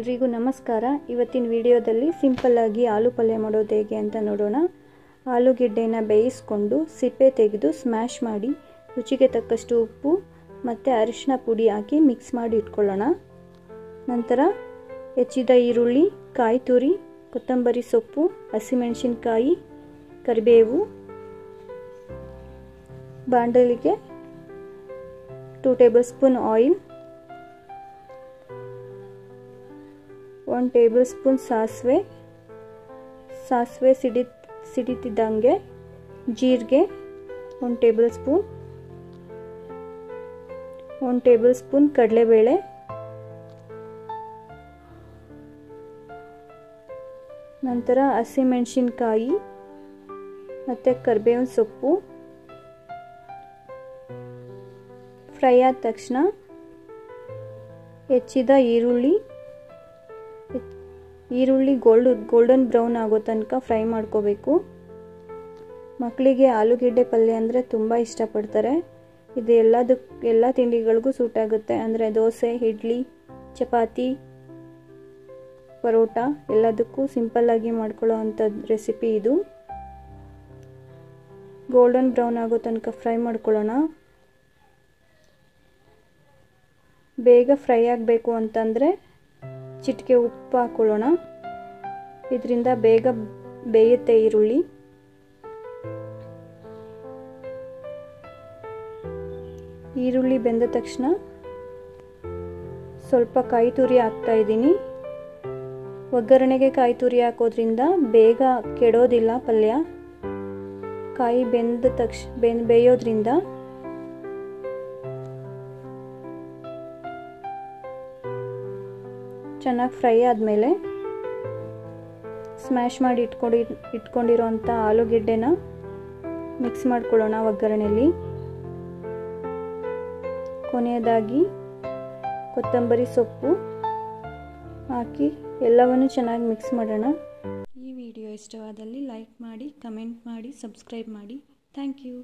ಎಲ್ರಿಗೂ ನಮಸ್ಕಾರ। ಇವತ್ತಿನ ವಿಡಿಯೋದಲ್ಲಿ ಸಿಂಪಲ್ ಆಗಿ ಆಲೂ ಪಲ್ಯ ಮಾಡೋದು ಹೇಗೆ ಅಂತ ನೋಡೋಣ। ಆಲೂಗೆಡ್ಡೆನ ಬೇಯಿಸಿಕೊಂಡು ಸಿಪ್ಪೆ ತೆಗೆದು ಸ್ಮ್ಯಾಶ್ ಮಾಡಿ ರುಚಿಗೆ ತಕ್ಕಷ್ಟು ಉಪ್ಪು ಮತ್ತು ಅರಿಶಿನ ಪುಡಿ ಹಾಕಿ ಮಿಕ್ಸ್ ಮಾಡಿ ಇಟ್ಕೊಳ್ಳೋಣ। ನಂತರ ಹೆಚ್ಚಿದ ಈರುಳ್ಳಿ, ಕಾಯಿ ತುರಿ, ಕೊತ್ತಂಬರಿ ಸೊಪ್ಪು, ಹಸಿಮೆಣಸಿನಕಾಯಿ, ಕರಿಬೇವು, ಬಾಣಲಿಗೆ 2 table spoon oil, 1 table spoon ಸಾಸಿವೆ ಸಿಡಿತಿದ್ದಂಗೆ ಜೀರಿಗೆ 1 ಟೇಬಲ್ ಸ್ಪೂನ್, 1 ಟೇಬಲ್ ಸ್ಪೂನ್ ಕಡಲೆಬೇಳೆ, ನಂತರ ಹಸಿಮೆಣಸಿನಕಾಯಿ ಮತ್ತು ಕರಿಬೇವಿನ ಸೊಪ್ಪು ಫ್ರೈ ಆದ ತಕ್ಷಣ ಹೆಚ್ಚಿದ ಈರುಳ್ಳಿ ಗೋಲ್ಡನ್ ಬ್ರೌನ್ ಆಗೋ ತನಕ ಫ್ರೈ ಮಾಡ್ಕೋಬೇಕು। ಮಕ್ಕಳಿಗೆ ಆಲೂಗೆಡ್ಡೆ ಪಲ್ಯ ಅಂದರೆ ತುಂಬ ಇಷ್ಟಪಡ್ತಾರೆ। ಇದು ಎಲ್ಲ ತಿಂಡಿಗಳಿಗೂ ಸೂಟ್ ಆಗುತ್ತೆ, ಅಂದರೆ ದೋಸೆ, ಇಡ್ಲಿ, ಚಪಾತಿ, ಪರೋಟ ಎಲ್ಲದಕ್ಕೂ ಸಿಂಪಲ್ಲಾಗಿ ಮಾಡ್ಕೊಳ್ಳೋ ಅಂಥ ರೆಸಿಪಿ ಇದು। ಗೋಲ್ಡನ್ ಬ್ರೌನ್ ಆಗೋ ತನಕ ಫ್ರೈ ಮಾಡ್ಕೊಳ್ಳೋಣ। ಬೇಗ ಫ್ರೈ ಆಗಬೇಕು ಅಂತಂದರೆ ಚಿಟಿಕೆ ಉಪ್ಪು ಹಾಕೊಳ್ಳೋಣ, ಇದರಿಂದ ಬೇಗ ಬೇಯುತ್ತೆ ಈರುಳ್ಳಿ। ಈರುಳ್ಳಿ ಬೆಂದ ತಕ್ಷಣ ಸ್ವಲ್ಪ ಕಾಯಿ ತುರಿ ಹಾಕ್ತಾ ಇದ್ದೀನಿ। ಒಗ್ಗರಣೆಗೆ ಕಾಯಿ ತುರಿ ಹಾಕೋದ್ರಿಂದ ಬೇಗ ಕೆಡೋದಿಲ್ಲ ಪಲ್ಯ। ಕಾಯಿ ಬೆಂದ ತಕ್ಷಣ ಬೇಯೋದ್ರಿಂದ ಚೆನ್ನಾಗಿ ಫ್ರೈ ಆದಮೇಲೆ ಸ್ಮ್ಯಾಶ್ ಮಾಡಿ ಇಟ್ಕೊಂಡಿರೋಂಥ ಆಲೂಗೆಡ್ಡೆನ ಮಿಕ್ಸ್ ಮಾಡ್ಕೊಳ್ಳೋಣ ಒಗ್ಗರಣೆಯಲ್ಲಿ। ಕೊನೆಯದಾಗಿ ಕೊತ್ತಂಬರಿ ಸೊಪ್ಪು ಹಾಕಿ ಎಲ್ಲವನ್ನು ಚೆನ್ನಾಗಿ ಮಿಕ್ಸ್ ಮಾಡೋಣ। ಈ ವಿಡಿಯೋ ಇಷ್ಟವಾದಲ್ಲಿ ಲೈಕ್ ಮಾಡಿ, ಕಮೆಂಟ್ ಮಾಡಿ, ಸಬ್ಸ್ಕ್ರೈಬ್ ಮಾಡಿ। Thank you.